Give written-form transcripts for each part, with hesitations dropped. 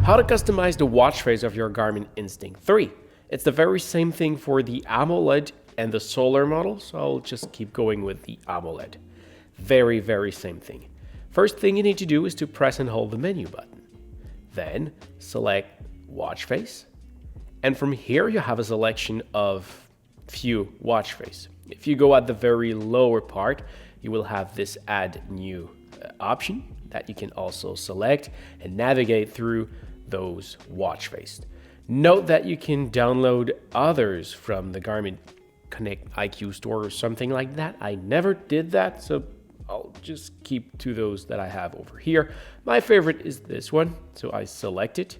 How to customize the watch face of your Garmin Instinct 3. It's the very same thing for the AMOLED and the solar model, so I'll just keep going with the AMOLED. Very same thing. First thing you need to do is to press and hold the menu button. Then select watch face. And from here you have a selection of few watch face. If you go at the very lower part, you will have this add new option that you can also select and navigate through those watch face. Note that you can download others from the Garmin Connect IQ store or something like that. I never did that, so I'll just keep to those that I have over here. My favorite is this one, so I select it.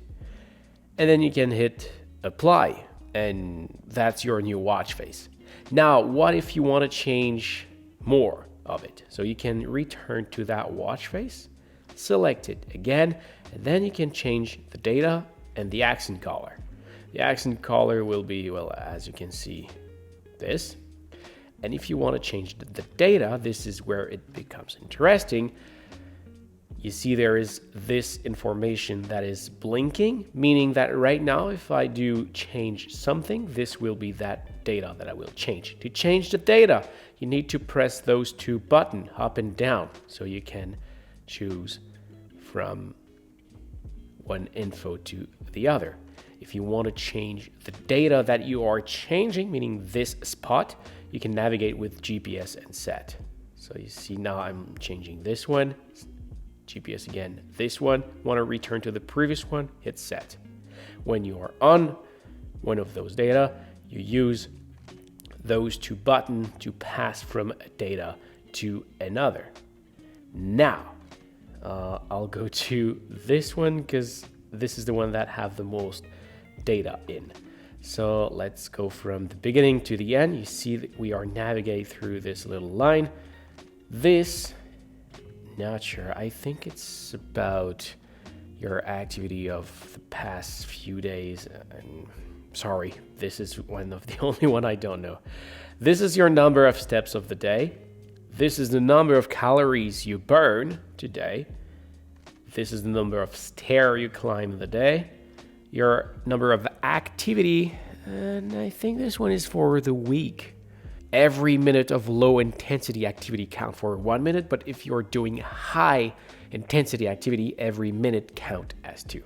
And then you can hit apply, and that's your new watch face. Now, what if you want to change more of it? So you can return to that watch face, select it again, and then you can change the data and the accent color. The accent color will be, well, as you can see, this. And if you want to change the data, this is where it becomes interesting. You see there is this information that is blinking, meaning that right now if I do change something, this will be that data that I will change. To change the data, you need to press those two buttons up and down so you can choose from one info to the other. If you want to change the data that you are changing, meaning this spot, you can navigate with GPS and set. So you see now I'm changing this one, GPS again, this one. Want to return to the previous one, hit set. When you are on one of those data, you use those two buttons to pass from a data to another. Now, I'll go to this one because this is the one that have the most data in. So let's go from the beginning to the end. You see that we are navigating through this little line. This, not sure, I think it's about your activity of the past few days. And sorry, this is one of the only one I don't know. This is your number of steps of the day. This is the number of calories you burn today. This is the number of stairs you climb in the day. Your number of activity, and I think this one is for the week. Every minute of low intensity activity count for 1 minute, but if you're doing high intensity activity, every minute count as 2.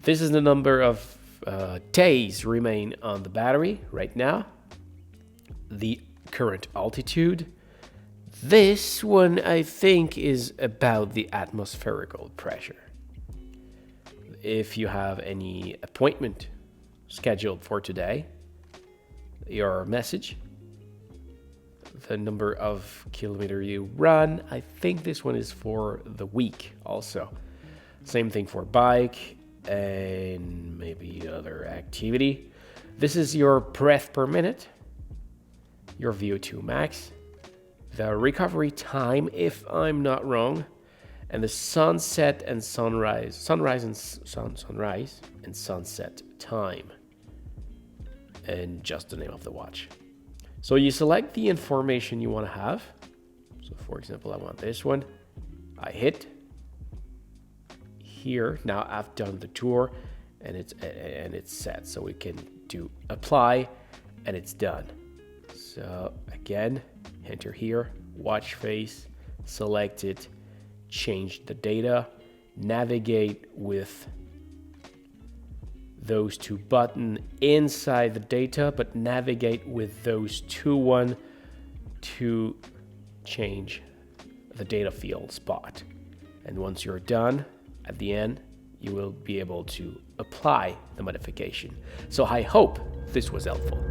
This is the number of days remain on the battery right now. The current altitude. This one I think is about the atmospherical pressure. If you have any appointment scheduled for today, your message, the number of kilometers you run. I think this one is for the week also. Same thing for bike and maybe other activity. This is your breath per minute, your VO2 max, the recovery time, if I'm not wrong, and the sunset and sunrise and sunset time, and just the name of the watch. So you select the information you want to have. So for example, I want this one. I hit here. Now I've done the tour and it's set. So we can do apply and it's done. So again, enter here, watch face, select it, change the data, navigate with those two buttons inside the data, but navigate with those one to change the data field spot. And once you're done, at the end, you will be able to apply the modification. So I hope this was helpful.